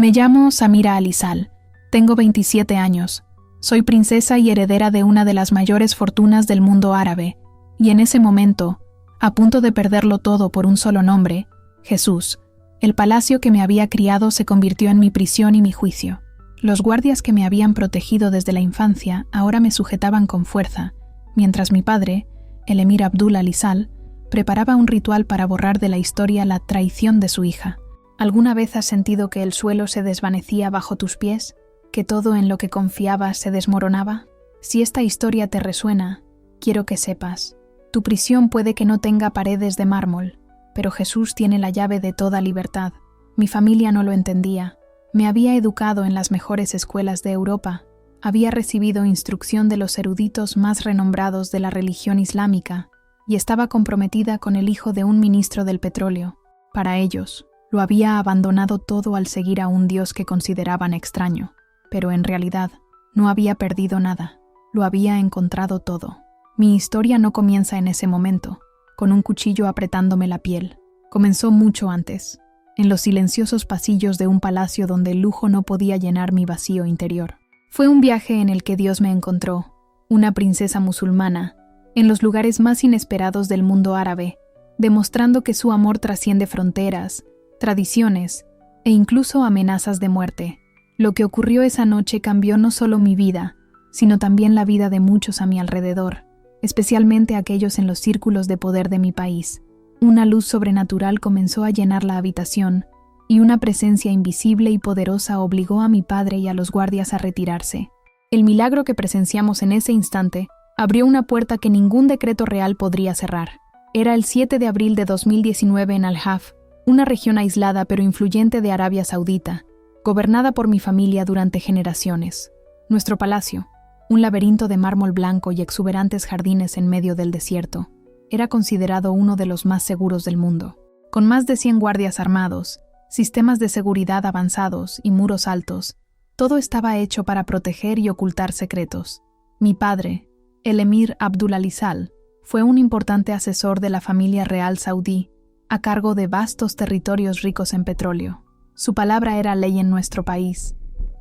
Me llamo Samira Alizal, tengo 27 años, soy princesa y heredera de una de las mayores fortunas del mundo árabe, y en ese momento, a punto de perderlo todo por un solo nombre, Jesús, el palacio que me había criado se convirtió en mi prisión y mi juicio. Los guardias que me habían protegido desde la infancia ahora me sujetaban con fuerza, mientras mi padre, el emir Abdul Alizal, preparaba un ritual para borrar de la historia la traición de su hija. ¿Alguna vez has sentido que el suelo se desvanecía bajo tus pies? ¿Que todo en lo que confiabas se desmoronaba? Si esta historia te resuena, quiero que sepas, tu prisión puede que no tenga paredes de mármol, pero Jesús tiene la llave de toda libertad. Mi familia no lo entendía. Me había educado en las mejores escuelas de Europa. Había recibido instrucción de los eruditos más renombrados de la religión islámica y estaba comprometida con el hijo de un ministro del petróleo. Para ellos, lo había abandonado todo al seguir a un Dios que consideraban extraño, pero en realidad no había perdido nada, lo había encontrado todo. Mi historia no comienza en ese momento, con un cuchillo apretándome la piel. Comenzó mucho antes, en los silenciosos pasillos de un palacio donde el lujo no podía llenar mi vacío interior. Fue un viaje en el que Dios me encontró, una princesa musulmana, en los lugares más inesperados del mundo árabe, demostrando que su amor trasciende fronteras, tradiciones e incluso amenazas de muerte. Lo que ocurrió esa noche cambió no solo mi vida, sino también la vida de muchos a mi alrededor, especialmente aquellos en los círculos de poder de mi país. Una luz sobrenatural comenzó a llenar la habitación, y una presencia invisible y poderosa obligó a mi padre y a los guardias a retirarse. El milagro que presenciamos en ese instante abrió una puerta que ningún decreto real podría cerrar. Era el 7 de abril de 2019 en Al-Haf, una región aislada pero influyente de Arabia Saudita, gobernada por mi familia durante generaciones. Nuestro palacio, un laberinto de mármol blanco y exuberantes jardines en medio del desierto, era considerado uno de los más seguros del mundo. Con más de 100 guardias armados, sistemas de seguridad avanzados y muros altos, todo estaba hecho para proteger y ocultar secretos. Mi padre, el emir Abdul Alizal, fue un importante asesor de la familia real saudí, a cargo de vastos territorios ricos en petróleo. Su palabra era ley en nuestro país,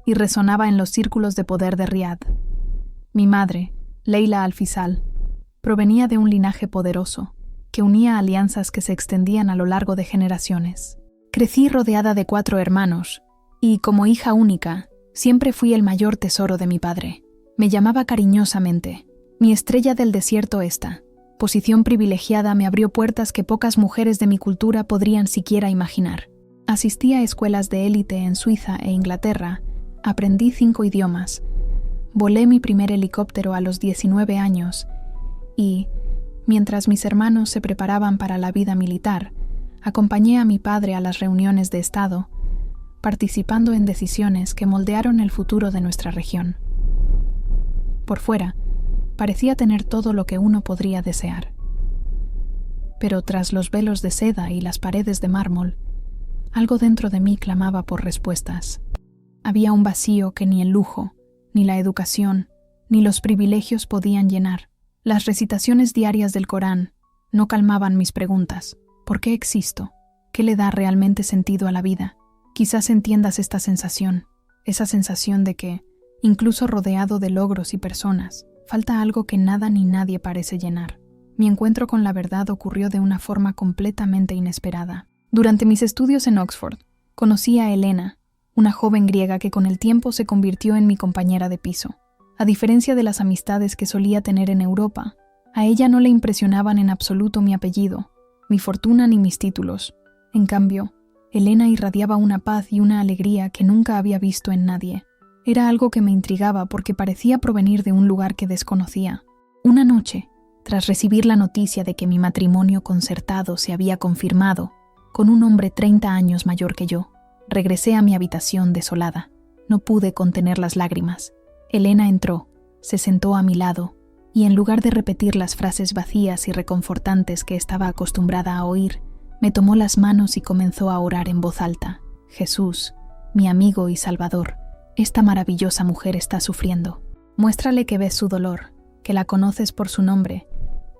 y resonaba en los círculos de poder de Riad. Mi madre, Leila Al-Fisal, provenía de un linaje poderoso, que unía alianzas que se extendían a lo largo de generaciones. Crecí rodeada de 4 hermanos, y como hija única, siempre fui el mayor tesoro de mi padre. Me llamaba cariñosamente, mi estrella del desierto esta. Posición privilegiada me abrió puertas que pocas mujeres de mi cultura podrían siquiera imaginar. Asistí a escuelas de élite en Suiza e Inglaterra, aprendí 5 idiomas, volé mi primer helicóptero a los 19 años y, mientras mis hermanos se preparaban para la vida militar, acompañé a mi padre a las reuniones de Estado, participando en decisiones que moldearon el futuro de nuestra región. Por fuera, parecía tener todo lo que uno podría desear. Pero tras los velos de seda y las paredes de mármol, algo dentro de mí clamaba por respuestas. Había un vacío que ni el lujo, ni la educación, ni los privilegios podían llenar. Las recitaciones diarias del Corán no calmaban mis preguntas. ¿Por qué existo? ¿Qué le da realmente sentido a la vida? Quizás entiendas esta sensación, esa sensación de que, incluso rodeado de logros y personas, falta algo que nada ni nadie parece llenar. Mi encuentro con la verdad ocurrió de una forma completamente inesperada. Durante mis estudios en Oxford, conocí a Elena, una joven griega que con el tiempo se convirtió en mi compañera de piso. A diferencia de las amistades que solía tener en Europa, a ella no le impresionaban en absoluto mi apellido, mi fortuna ni mis títulos. En cambio, Elena irradiaba una paz y una alegría que nunca había visto en nadie. Era algo que me intrigaba porque parecía provenir de un lugar que desconocía. Una noche, tras recibir la noticia de que mi matrimonio concertado se había confirmado, con un hombre 30 años mayor que yo, regresé a mi habitación desolada. No pude contener las lágrimas. Elena entró, se sentó a mi lado, y en lugar de repetir las frases vacías y reconfortantes que estaba acostumbrada a oír, me tomó las manos y comenzó a orar en voz alta. Jesús, mi amigo y salvador, esta maravillosa mujer está sufriendo. Muéstrale que ves su dolor, que la conoces por su nombre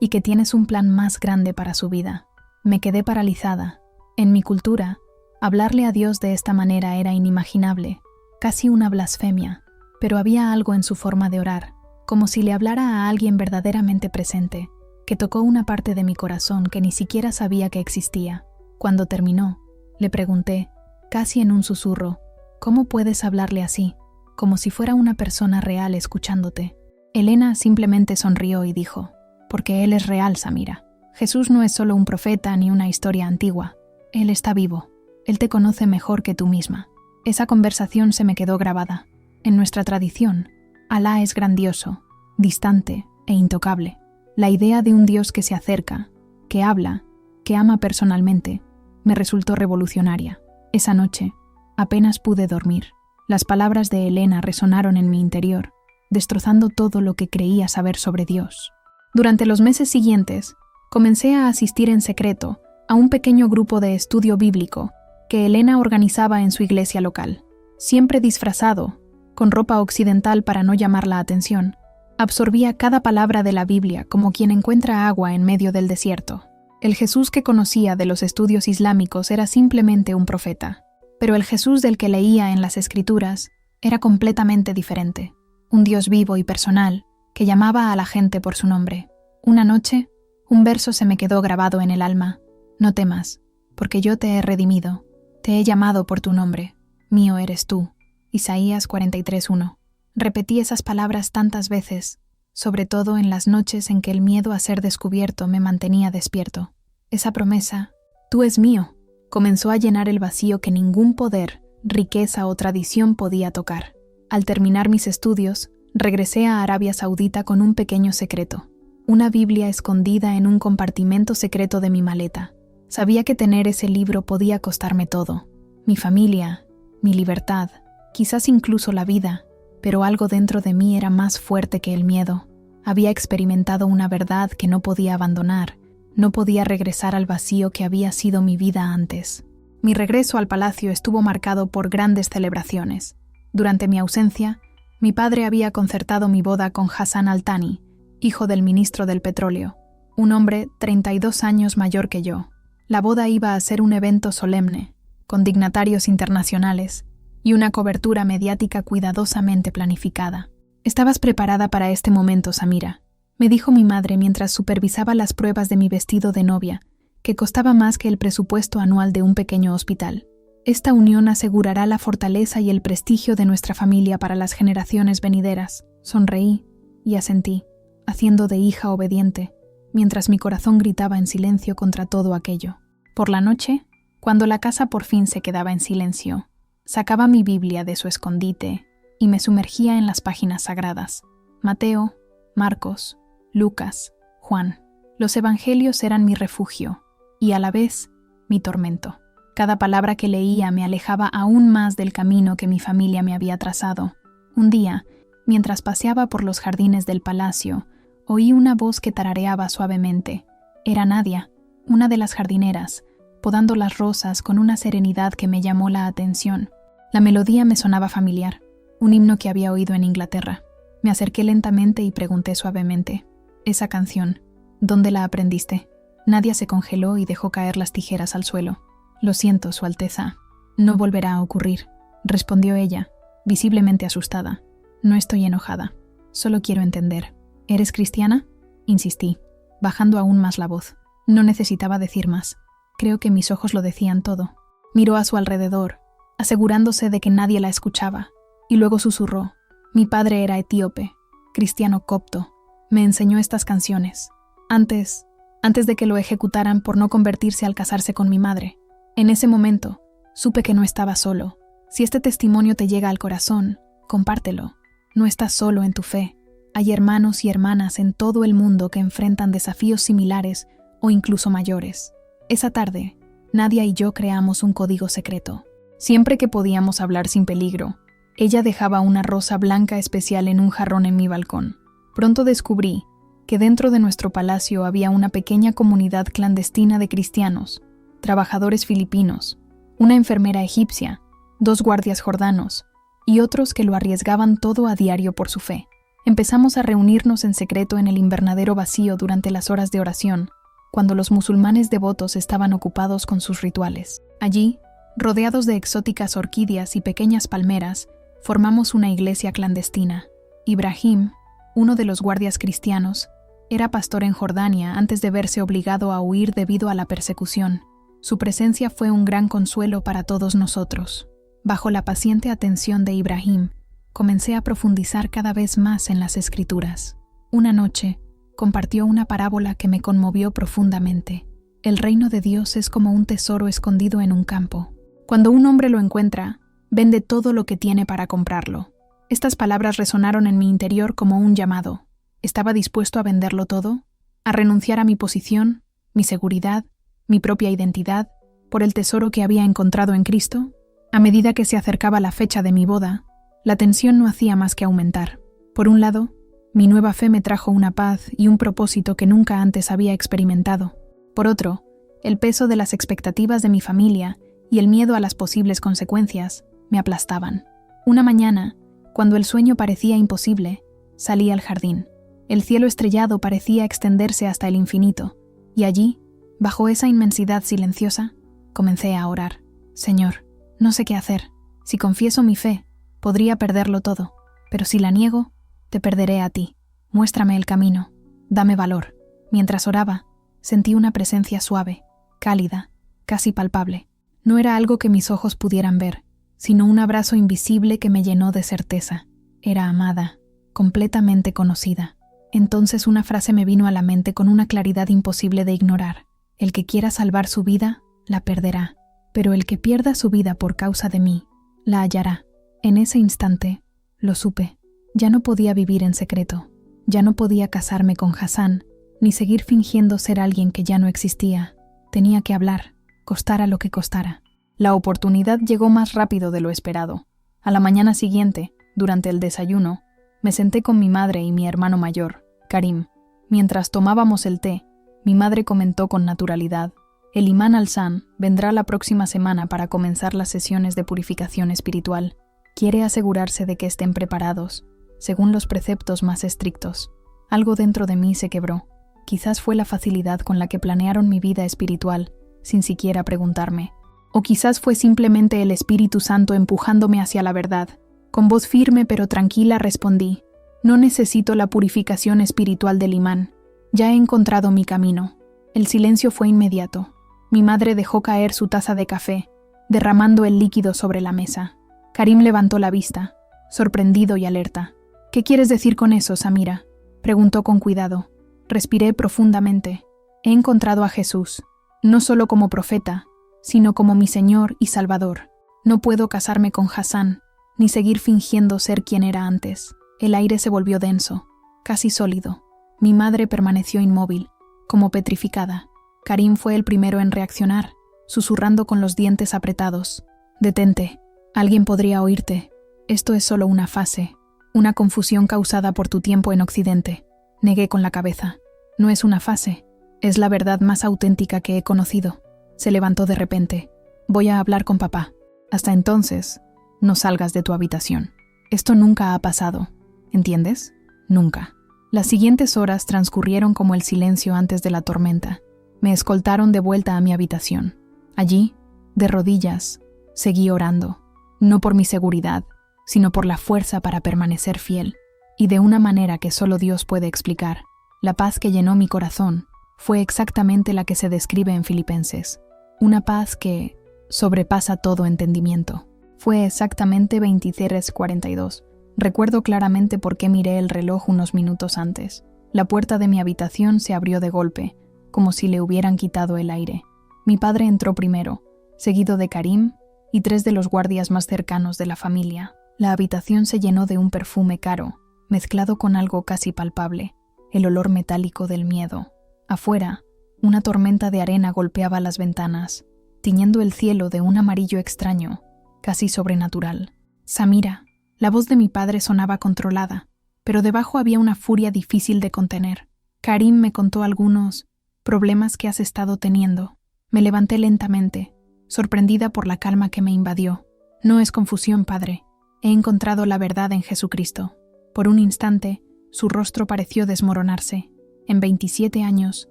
y que tienes un plan más grande para su vida. Me quedé paralizada. En mi cultura, Hablarle a Dios de esta manera era inimaginable, casi una blasfemia, pero había algo en su forma de orar, como si le hablara a alguien verdaderamente presente, que tocó una parte de mi corazón que ni siquiera sabía que existía. Cuando terminó, le pregunté, casi en un susurro, ¿cómo puedes hablarle así, como si fuera una persona real escuchándote? Elena simplemente sonrió y dijo, porque Él es real, Samira. Jesús no es solo un profeta ni una historia antigua. Él está vivo. Él te conoce mejor que tú misma. Esa conversación se me quedó grabada. En nuestra tradición, Alá es grandioso, distante e intocable. La idea de un Dios que se acerca, que habla, que ama personalmente, me resultó revolucionaria. Esa noche, apenas pude dormir. Las palabras de Elena resonaron en mi interior, destrozando todo lo que creía saber sobre Dios. Durante los meses siguientes, comencé a asistir en secreto a un pequeño grupo de estudio bíblico que Elena organizaba en su iglesia local. Siempre disfrazado, con ropa occidental para no llamar la atención, absorbía cada palabra de la Biblia como quien encuentra agua en medio del desierto. El Jesús que conocía de los estudios islámicos era simplemente un profeta, pero el Jesús del que leía en las Escrituras era completamente diferente. Un Dios vivo y personal que llamaba a la gente por su nombre. Una noche, un verso se me quedó grabado en el alma. No temas, porque yo te he redimido. Te he llamado por tu nombre. Mío eres tú. Isaías 43:1. Repetí esas palabras tantas veces, sobre todo en las noches en que el miedo a ser descubierto me mantenía despierto. Esa promesa, tú es mío, comenzó a llenar el vacío que ningún poder, riqueza o tradición podía tocar. Al terminar mis estudios, regresé a Arabia Saudita con un pequeño secreto. Una Biblia escondida en un compartimento secreto de mi maleta. Sabía que tener ese libro podía costarme todo. Mi familia, mi libertad, quizás incluso la vida, pero algo dentro de mí era más fuerte que el miedo. Había experimentado una verdad que no podía abandonar. No podía regresar al vacío que había sido mi vida antes. Mi regreso al palacio estuvo marcado por grandes celebraciones. Durante mi ausencia, mi padre había concertado mi boda con Hassan Al-Thani, hijo del ministro del petróleo, un hombre 32 años mayor que yo. La boda iba a ser un evento solemne, con dignatarios internacionales y una cobertura mediática cuidadosamente planificada. «Estabas preparada para este momento, Samira», me dijo mi madre mientras supervisaba las pruebas de mi vestido de novia, que costaba más que el presupuesto anual de un pequeño hospital. Esta unión asegurará la fortaleza y el prestigio de nuestra familia para las generaciones venideras. Sonreí y asentí, haciendo de hija obediente, mientras mi corazón gritaba en silencio contra todo aquello. Por la noche, cuando la casa por fin se quedaba en silencio, sacaba mi Biblia de su escondite y me sumergía en las páginas sagradas. Mateo, Marcos, Lucas, Juan. Los evangelios eran mi refugio y a la vez mi tormento. Cada palabra que leía me alejaba aún más del camino que mi familia me había trazado. Un día, mientras paseaba por los jardines del palacio, oí una voz que tarareaba suavemente. Era Nadia, una de las jardineras, podando las rosas con una serenidad que me llamó la atención. La melodía me sonaba familiar, un himno que había oído en Inglaterra. Me acerqué lentamente y pregunté suavemente, «Esa canción, ¿dónde la aprendiste?» Nadia se congeló y dejó caer las tijeras al suelo. «Lo siento, Su Alteza. No volverá a ocurrir», respondió ella, visiblemente asustada. «No estoy enojada. Solo quiero entender. ¿Eres cristiana?» Insistí, bajando aún más la voz. No necesitaba decir más. Creo que mis ojos lo decían todo. Miró a su alrededor, asegurándose de que nadie la escuchaba, y luego susurró. «Mi padre era etíope, cristiano copto. Me enseñó estas canciones. Antes de que lo ejecutaran por no convertirse al casarse con mi madre. En ese momento, supe que no estaba solo. Si este testimonio te llega al corazón, compártelo. No estás solo en tu fe. Hay hermanos y hermanas en todo el mundo que enfrentan desafíos similares o incluso mayores». Esa tarde, Nadia y yo creamos un código secreto. Siempre que podíamos hablar sin peligro, ella dejaba una rosa blanca especial en un jarrón en mi balcón. Pronto descubrí que dentro de nuestro palacio había una pequeña comunidad clandestina de cristianos, trabajadores filipinos, una enfermera egipcia, 2 guardias jordanos y otros que lo arriesgaban todo a diario por su fe. Empezamos a reunirnos en secreto en el invernadero vacío durante las horas de oración, cuando los musulmanes devotos estaban ocupados con sus rituales. Allí, Rodeados de exóticas orquídeas y pequeñas palmeras, formamos una iglesia clandestina. Ibrahim, uno de los guardias cristianos, era pastor en Jordania antes de verse obligado a huir debido a la persecución. Su presencia fue un gran consuelo para todos nosotros. Bajo la paciente atención de Ibrahim, comencé a profundizar cada vez más en las Escrituras. Una noche, compartió una parábola que me conmovió profundamente. El reino de Dios es como un tesoro escondido en un campo. Cuando un hombre lo encuentra, vende todo lo que tiene para comprarlo. Estas palabras resonaron en mi interior como un llamado. ¿Estaba dispuesto a venderlo todo? ¿A renunciar a mi posición, mi seguridad, mi propia identidad, por el tesoro que había encontrado en Cristo? A medida que se acercaba la fecha de mi boda, la tensión no hacía más que aumentar. Por un lado, mi nueva fe me trajo una paz y un propósito que nunca antes había experimentado. Por otro, el peso de las expectativas de mi familia y el miedo a las posibles consecuencias me aplastaban. Una mañana, cuando el sueño parecía imposible, salí al jardín. El cielo estrellado parecía extenderse hasta el infinito, y allí, bajo esa inmensidad silenciosa, comencé a orar. Señor, no sé qué hacer. Si confieso mi fe, podría perderlo todo, pero si la niego, te perderé a ti. Muéstrame el camino, dame valor. Mientras oraba, sentí una presencia suave, cálida, casi palpable. No era algo que mis ojos pudieran ver, sino un abrazo invisible que me llenó de certeza. Era amada, completamente conocida. Entonces una frase me vino a la mente con una claridad imposible de ignorar. El que quiera salvar su vida, la perderá, pero el que pierda su vida por causa de mí, la hallará. En ese instante, lo supe. Ya no podía vivir en secreto. Ya no podía casarme con Hassan, ni seguir fingiendo ser alguien que ya no existía. Tenía que hablar, costara lo que costara. La oportunidad llegó más rápido de lo esperado. A la mañana siguiente, durante el desayuno, me senté con mi madre y mi hermano mayor, Karim. Mientras tomábamos el té, mi madre comentó con naturalidad: el imán Al-San vendrá la próxima semana para comenzar las sesiones de purificación espiritual. Quiere asegurarse de que estén preparados, según los preceptos más estrictos. Algo dentro de mí se quebró. Quizás fue la facilidad con la que planearon mi vida espiritual, sin siquiera preguntarme. O quizás fue simplemente el Espíritu Santo empujándome hacia la verdad. Con voz firme pero tranquila respondí: no necesito la purificación espiritual del imán. Ya he encontrado mi camino. El silencio fue inmediato. Mi madre dejó caer su taza de café, derramando el líquido sobre la mesa. Karim levantó la vista, sorprendido y alerta. ¿Qué quieres decir con eso, Samira?, preguntó con cuidado. Respiré profundamente. He encontrado a Jesús, no solo como profeta, sino como mi Señor y Salvador. No puedo casarme con Hassan, ni seguir fingiendo ser quien era antes. El aire se volvió denso, casi sólido. Mi madre permaneció inmóvil, como petrificada. Karim fue el primero en reaccionar, susurrando con los dientes apretados: detente, alguien podría oírte. Esto es solo una fase, una confusión causada por tu tiempo en Occidente. Negué con la cabeza. No es una fase, es la verdad más auténtica que he conocido. Se levantó de repente. Voy a hablar con papá. Hasta entonces, no salgas de tu habitación. Esto nunca ha pasado, ¿entiendes? Nunca. Las siguientes horas transcurrieron como el silencio antes de la tormenta. Me escoltaron de vuelta a mi habitación. Allí, de rodillas, seguí orando, no por mi seguridad, sino por la fuerza para permanecer fiel, y de una manera que solo Dios puede explicar. La paz que llenó mi corazón fue exactamente la que se describe en Filipenses, una paz que sobrepasa todo entendimiento. Fue exactamente 23:42. Recuerdo claramente por qué miré el reloj unos minutos antes. La puerta de mi habitación se abrió de golpe, como si le hubieran quitado el aire. Mi padre entró primero, seguido de Karim y 3 de los guardias más cercanos de la familia. La habitación se llenó de un perfume caro, mezclado con algo casi palpable, el olor metálico del miedo. Afuera, una tormenta de arena golpeaba las ventanas, tiñendo el cielo de un amarillo extraño, casi sobrenatural. Samira. La voz de mi padre sonaba controlada, pero debajo había una furia difícil de contener. Karim me contó algunos problemas que has estado teniendo. Me levanté lentamente, sorprendida por la calma que me invadió. No es confusión, padre. He encontrado la verdad en Jesucristo. Por un instante, su rostro pareció desmoronarse. En 27 años,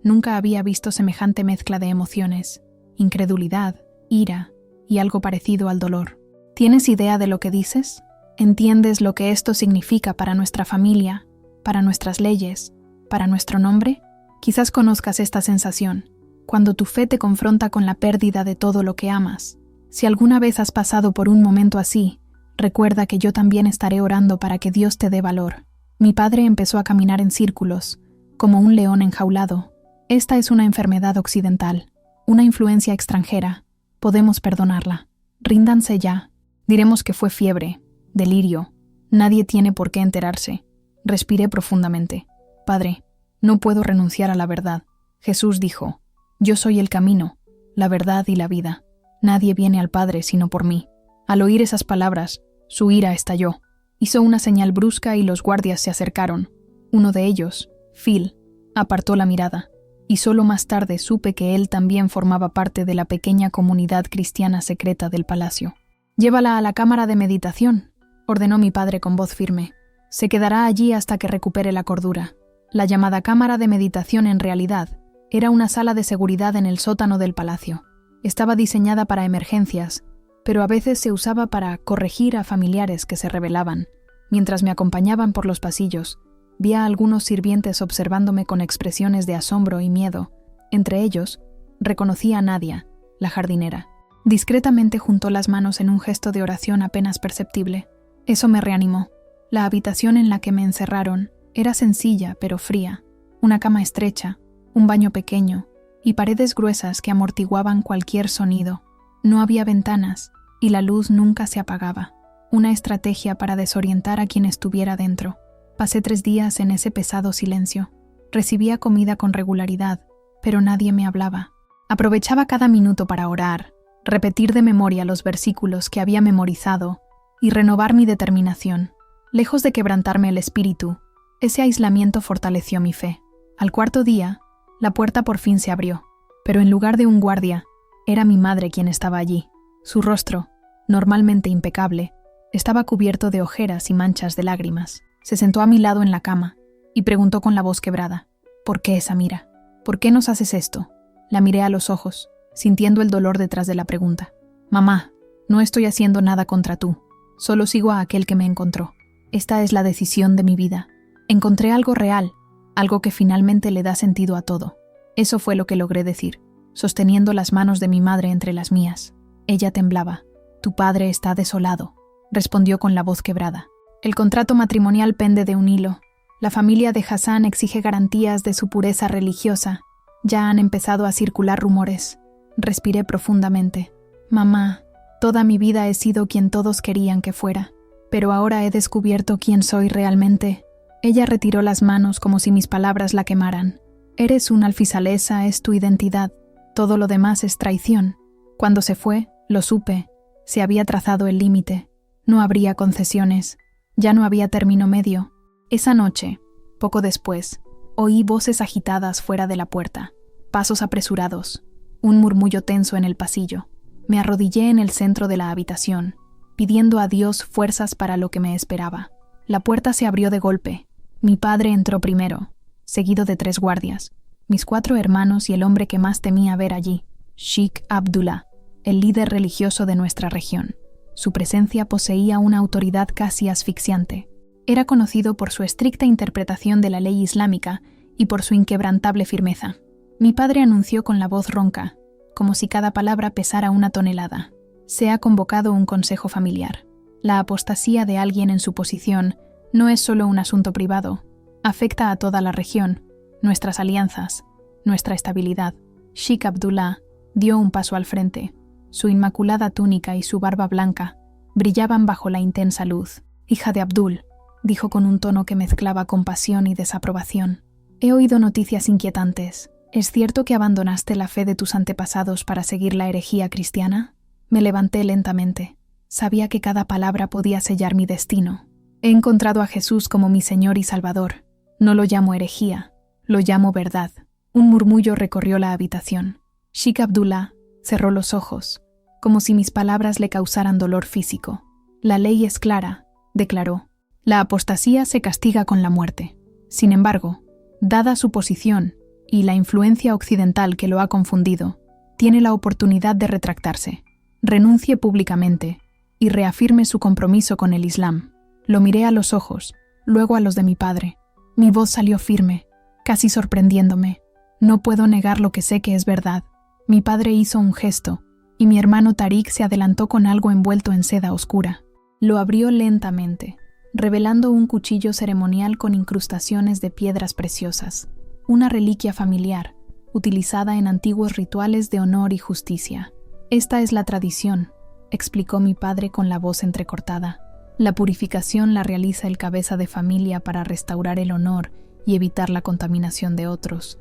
nunca había visto semejante mezcla de emociones: incredulidad, ira, y algo parecido al dolor. ¿Tienes idea de lo que dices? ¿Entiendes lo que esto significa para nuestra familia, para nuestras leyes, para nuestro nombre? Quizás conozcas esta sensación, cuando tu fe te confronta con la pérdida de todo lo que amas. Si alguna vez has pasado por un momento así, recuerda que yo también estaré orando para que Dios te dé valor. Mi padre empezó a caminar en círculos, como un león enjaulado. Esta es una enfermedad occidental, una influencia extranjera. Podemos perdonarla. Ríndanse ya. Diremos que fue fiebre, delirio. Nadie tiene por qué enterarse. Respiré profundamente. Padre, no puedo renunciar a la verdad. Jesús dijo, yo soy el camino, la verdad y la vida. Nadie viene al Padre sino por mí. Al oír esas palabras, su ira estalló. Hizo una señal brusca y los guardias se acercaron. Uno de ellos, Phil, apartó la mirada, y solo más tarde supe que él también formaba parte de la pequeña comunidad cristiana secreta del palacio. «Llévala a la cámara de meditación», ordenó mi padre con voz firme. «Se quedará allí hasta que recupere la cordura». La llamada cámara de meditación en realidad era una sala de seguridad en el sótano del palacio. Estaba diseñada para emergencias, pero a veces se usaba para corregir a familiares que se rebelaban. Mientras me acompañaban por los pasillos, vi a algunos sirvientes observándome con expresiones de asombro y miedo. Entre ellos, reconocí a Nadia, la jardinera. Discretamente juntó las manos en un gesto de oración apenas perceptible. Eso me reanimó. La habitación en la que me encerraron era sencilla pero fría. Una cama estrecha, un baño pequeño y paredes gruesas que amortiguaban cualquier sonido. No había ventanas y la luz nunca se apagaba. Una estrategia para desorientar a quien estuviera dentro. Pasé 3 días en ese pesado silencio. Recibía comida con regularidad, pero nadie me hablaba. Aprovechaba cada minuto para orar, repetir de memoria los versículos que había memorizado y renovar mi determinación. Lejos de quebrantarme el espíritu, ese aislamiento fortaleció mi fe. Al 4.º día, la puerta por fin se abrió, pero en lugar de un guardia, era mi madre quien estaba allí. Su rostro, normalmente impecable, estaba cubierto de ojeras y manchas de lágrimas. Se sentó a mi lado en la cama y preguntó con la voz quebrada, «¿Por qué, Samira? ¿Por qué nos haces esto?». La miré a los ojos, sintiendo el dolor detrás de la pregunta. «Mamá, no estoy haciendo nada contra tú. Solo sigo a aquel que me encontró. Esta es la decisión de mi vida. Encontré algo real, algo que finalmente le da sentido a todo». Eso fue lo que logré decir, sosteniendo las manos de mi madre entre las mías. Ella temblaba. «Tu padre está desolado», respondió con la voz quebrada. «El contrato matrimonial pende de un hilo. La familia de Hassan exige garantías de su pureza religiosa. Ya han empezado a circular rumores». Respiré profundamente. «Mamá, toda mi vida he sido quien todos querían que fuera, pero ahora he descubierto quién soy realmente». Ella retiró las manos como si mis palabras la quemaran. «Eres una alfizalesa, es tu identidad. Todo lo demás es traición. Cuando se fue, lo supe. Se había trazado el límite. No habría concesiones. Ya no había término medio». Esa noche, poco después, oí voces agitadas fuera de la puerta, pasos apresurados, un murmullo tenso en el pasillo. Me arrodillé en el centro de la habitación, pidiendo a Dios fuerzas para lo que me esperaba. La puerta se abrió de golpe. Mi padre entró primero, seguido de 3 guardias, mis 4 hermanos y el hombre que más temía ver allí, Sheikh Abdullah, el líder religioso de nuestra región. Su presencia poseía una autoridad casi asfixiante. Era conocido por su estricta interpretación de la ley islámica y por su inquebrantable firmeza. Mi padre anunció con la voz ronca, como si cada palabra pesara 1 tonelada. «Se ha convocado un consejo familiar. La apostasía de alguien en su posición no es solo un asunto privado. Afecta a toda la región, nuestras alianzas, nuestra estabilidad». Sheikh Abdullah dio un paso al frente. Su inmaculada túnica y su barba blanca brillaban bajo la intensa luz. «Hija de Abdul», dijo con un tono que mezclaba compasión y desaprobación, «he oído noticias inquietantes. ¿Es cierto que abandonaste la fe de tus antepasados para seguir la herejía cristiana?» Me levanté lentamente. Sabía que cada palabra podía sellar mi destino. He encontrado a Jesús como mi Señor y Salvador. No lo llamo herejía, lo llamo verdad. Un murmullo recorrió la habitación. Sheikh Abdullah cerró los ojos, como si mis palabras le causaran dolor físico. «La ley es clara», declaró. «La apostasía se castiga con la muerte. Sin embargo, dada su posición y la influencia occidental que lo ha confundido, tiene la oportunidad de retractarse. renuncie públicamente y reafirme su compromiso con el Islam. Lo miré a los ojos, luego a los de mi padre. Mi voz salió firme, casi sorprendiéndome. No puedo negar lo que sé que es verdad. Mi padre hizo un gesto, y mi hermano Tariq se adelantó con algo envuelto en seda oscura. Lo abrió lentamente, revelando un cuchillo ceremonial con incrustaciones de piedras preciosas, una reliquia familiar, utilizada en antiguos rituales de honor y justicia. Esta es la tradición, explicó mi padre con la voz entrecortada. La purificación la realiza el cabeza de familia para restaurar el honor y evitar la contaminación de otros.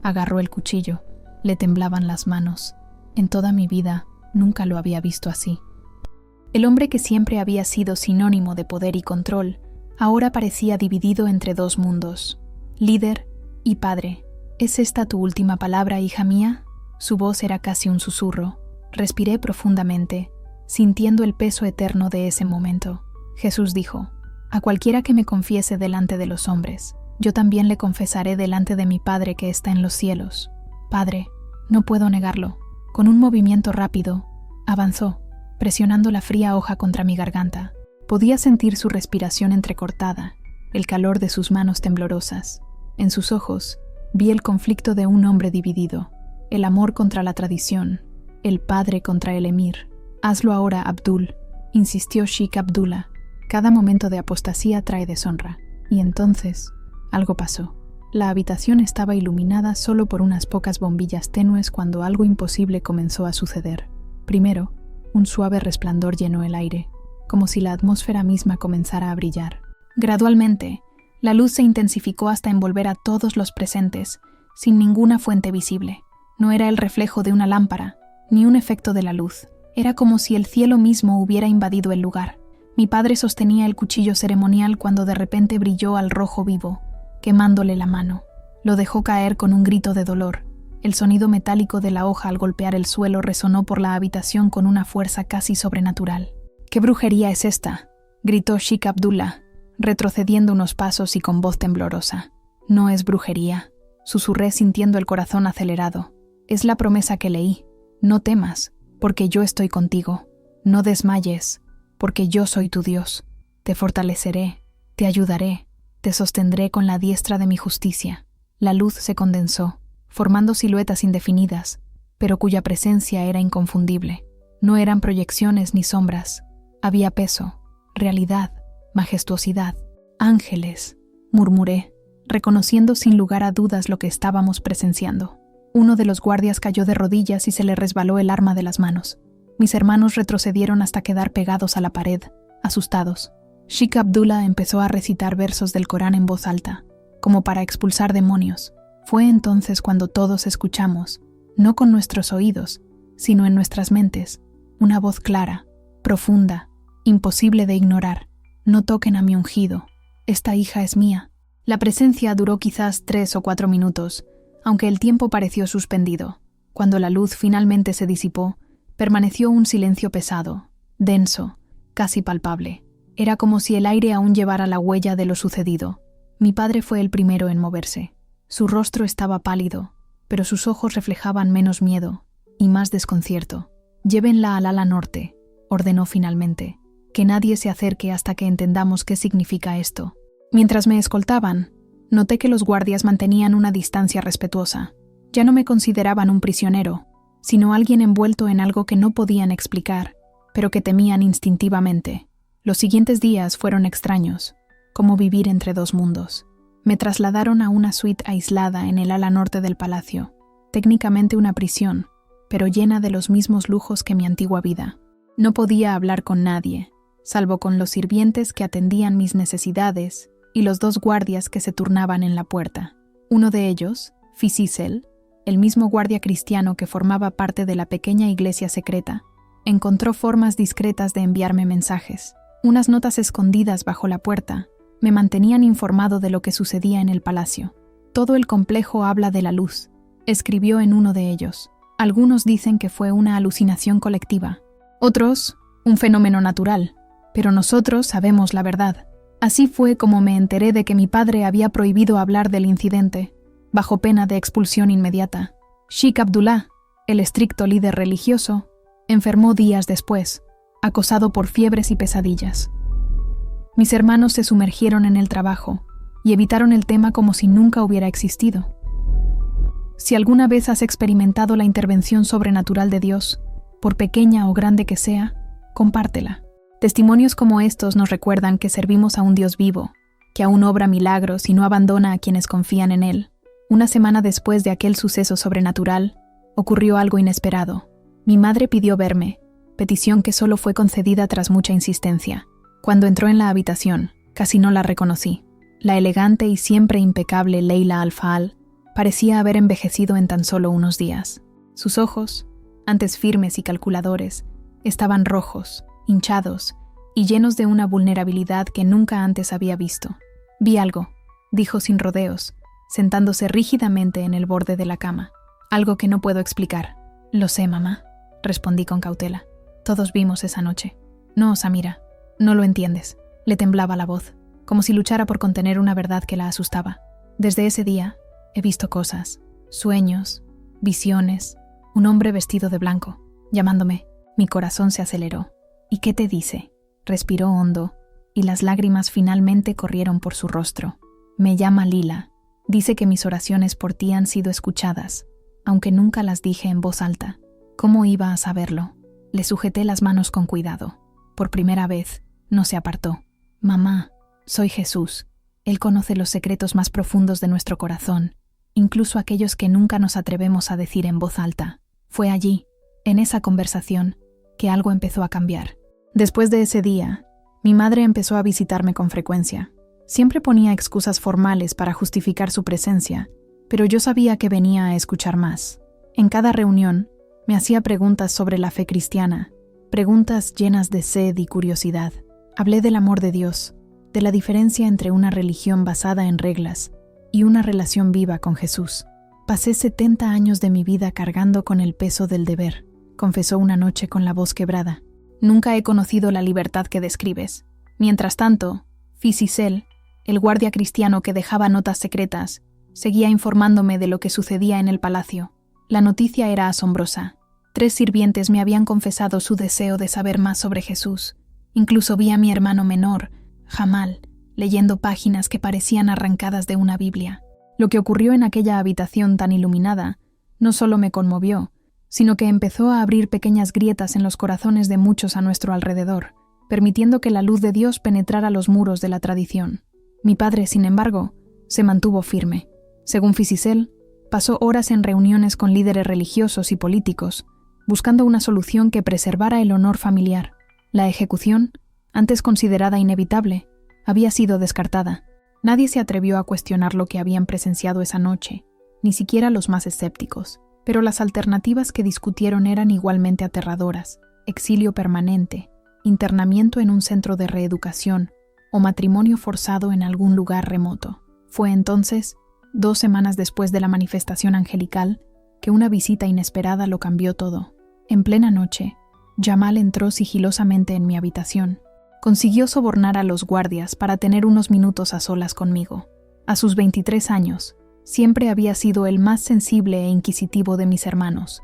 Agarró el cuchillo, le temblaban las manos. En toda mi vida nunca lo había visto así. El hombre que siempre había sido sinónimo de poder y control, ahora parecía dividido entre dos mundos, líder y padre. ¿Es esta tu última palabra, hija mía? Su voz era casi un susurro. Respiré profundamente, sintiendo el peso eterno de ese momento. Jesús dijo: a cualquiera que me confiese delante de los hombres, yo también le confesaré delante de mi Padre que está en los cielos. Padre, no puedo negarlo. Con un movimiento rápido, avanzó, presionando la fría hoja contra mi garganta. Podía sentir su respiración entrecortada, el calor de sus manos temblorosas. En sus ojos, vi el conflicto de un hombre dividido, el amor contra la tradición, el padre contra el emir. Hazlo ahora, Abdul, insistió Sheikh Abdullah. Cada momento de apostasía trae deshonra. Y entonces, algo pasó. La habitación estaba iluminada solo por unas pocas bombillas tenues cuando algo imposible comenzó a suceder. Primero, un suave resplandor llenó el aire, como si la atmósfera misma comenzara a brillar. Gradualmente, la luz se intensificó hasta envolver a todos los presentes, sin ninguna fuente visible. No era el reflejo de una lámpara, ni un efecto de la luz. Era como si el cielo mismo hubiera invadido el lugar. Mi padre sostenía el cuchillo ceremonial cuando de repente brilló al rojo vivo, quemándole la mano. Lo dejó caer con un grito de dolor. El sonido metálico de la hoja al golpear el suelo resonó por la habitación con una fuerza casi sobrenatural. ¿Qué brujería es esta?, gritó Sheikh Abdullah, retrocediendo unos pasos y con voz temblorosa. No es brujería, susurré sintiendo el corazón acelerado. Es la promesa que leí. No temas, porque yo estoy contigo. No desmayes, porque yo soy tu Dios. Te fortaleceré, te ayudaré, te sostendré con la diestra de mi justicia. La luz se condensó, formando siluetas indefinidas, pero cuya presencia era inconfundible. No eran proyecciones ni sombras. Había peso, realidad, majestuosidad. Ángeles, murmuré, reconociendo sin lugar a dudas lo que estábamos presenciando. Uno de los guardias cayó de rodillas y se le resbaló el arma de las manos. Mis hermanos retrocedieron hasta quedar pegados a la pared, asustados. Sheikh Abdullah empezó a recitar versos del Corán en voz alta, como para expulsar demonios. Fue entonces cuando todos escuchamos, no con nuestros oídos, sino en nuestras mentes, una voz clara, profunda, imposible de ignorar. No toquen a mi ungido. Esta hija es mía. La presencia duró quizás 3 o 4 minutos, aunque el tiempo pareció suspendido. Cuando la luz finalmente se disipó, permaneció un silencio pesado, denso, casi palpable. Era como si el aire aún llevara la huella de lo sucedido. Mi padre fue el primero en moverse. Su rostro estaba pálido, pero sus ojos reflejaban menos miedo y más desconcierto. «Llévenla al ala norte», ordenó finalmente. «Que nadie se acerque hasta que entendamos qué significa esto». Mientras me escoltaban, noté que los guardias mantenían una distancia respetuosa. Ya no me consideraban un prisionero, sino alguien envuelto en algo que no podían explicar, pero que temían instintivamente. Los siguientes días fueron extraños, como vivir entre dos mundos. Me trasladaron a una suite aislada en el ala norte del palacio, técnicamente una prisión, pero llena de los mismos lujos que mi antigua vida. No podía hablar con nadie, salvo con los sirvientes que atendían mis necesidades y los 2 guardias que se turnaban en la puerta. Uno de ellos, Fisisel, el mismo guardia cristiano que formaba parte de la pequeña iglesia secreta, encontró formas discretas de enviarme mensajes. Unas notas escondidas bajo la puerta me mantenían informado de lo que sucedía en el palacio. «Todo el complejo habla de la luz», escribió en uno de ellos. Algunos dicen que fue una alucinación colectiva, otros, un fenómeno natural, pero nosotros sabemos la verdad. Así fue como me enteré de que mi padre había prohibido hablar del incidente, bajo pena de expulsión inmediata. Sheikh Abdullah, el estricto líder religioso, Enfermó días después, acosado por fiebres y pesadillas. Mis hermanos se sumergieron en el trabajo y evitaron el tema como si nunca hubiera existido. Si alguna vez has experimentado la intervención sobrenatural de Dios, por pequeña o grande que sea, compártela. Testimonios como estos nos recuerdan que servimos a un Dios vivo, que aún obra milagros y no abandona a quienes confían en Él. Una semana después de aquel suceso sobrenatural, ocurrió algo inesperado. Mi madre pidió verme, petición que solo fue concedida tras mucha insistencia. Cuando entró en la habitación, casi no la reconocí. La elegante y siempre impecable Leila Al-Faal parecía haber envejecido en tan solo unos días. Sus ojos, antes firmes y calculadores, estaban rojos, hinchados y llenos de una vulnerabilidad que nunca antes había visto. «Vi algo», dijo sin rodeos, sentándose rígidamente en el borde de la cama. «Algo que no puedo explicar». «Lo sé, mamá», respondí con cautela. «Todos vimos esa noche». «No, Samira, no lo entiendes». Le temblaba la voz, como si luchara por contener una verdad que la asustaba. «Desde ese día he visto cosas, sueños, visiones, un hombre vestido de blanco, llamándome». Mi corazón se aceleró. «¿Y qué te dice?». Respiró hondo, y las lágrimas finalmente corrieron por su rostro. «Me llama Lila. Dice que mis oraciones por ti han sido escuchadas, aunque nunca las dije en voz alta». ¿Cómo iba a saberlo? Le sujeté las manos con cuidado. Por primera vez, no se apartó. «Mamá, soy Jesús. Él conoce los secretos más profundos de nuestro corazón, incluso aquellos que nunca nos atrevemos a decir en voz alta». Fue allí, en esa conversación, que algo empezó a cambiar. Después de ese día, mi madre empezó a visitarme con frecuencia. Siempre ponía excusas formales para justificar su presencia, pero yo sabía que venía a escuchar más. En cada reunión, me hacía preguntas sobre la fe cristiana, preguntas llenas de sed y curiosidad. Hablé del amor de Dios, de la diferencia entre una religión basada en reglas y una relación viva con Jesús. «Pasé 70 años de mi vida cargando con el peso del deber», confesó una noche con la voz quebrada. «Nunca he conocido la libertad que describes». Mientras tanto, Fisicel, el guardia cristiano que dejaba notas secretas, seguía informándome de lo que sucedía en el palacio. La noticia era asombrosa. 3 sirvientes me habían confesado su deseo de saber más sobre Jesús. Incluso vi a mi hermano menor, Jamal, leyendo páginas que parecían arrancadas de una Biblia. Lo que ocurrió en aquella habitación tan iluminada no solo me conmovió, sino que empezó a abrir pequeñas grietas en los corazones de muchos a nuestro alrededor, permitiendo que la luz de Dios penetrara los muros de la tradición. Mi padre, sin embargo, se mantuvo firme. Según Fisicel, pasó horas en reuniones con líderes religiosos y políticos, buscando una solución que preservara el honor familiar. La ejecución, antes considerada inevitable, había sido descartada. Nadie se atrevió a cuestionar lo que habían presenciado esa noche, ni siquiera los más escépticos. Pero las alternativas que discutieron eran igualmente aterradoras: exilio permanente, internamiento en un centro de reeducación o matrimonio forzado en algún lugar remoto. Fue entonces, 2 semanas después de la manifestación angelical, que una visita inesperada lo cambió todo. En plena noche, Jamal entró sigilosamente en mi habitación. Consiguió sobornar a los guardias para tener unos minutos a solas conmigo. A sus 23 años, siempre había sido el más sensible e inquisitivo de mis hermanos,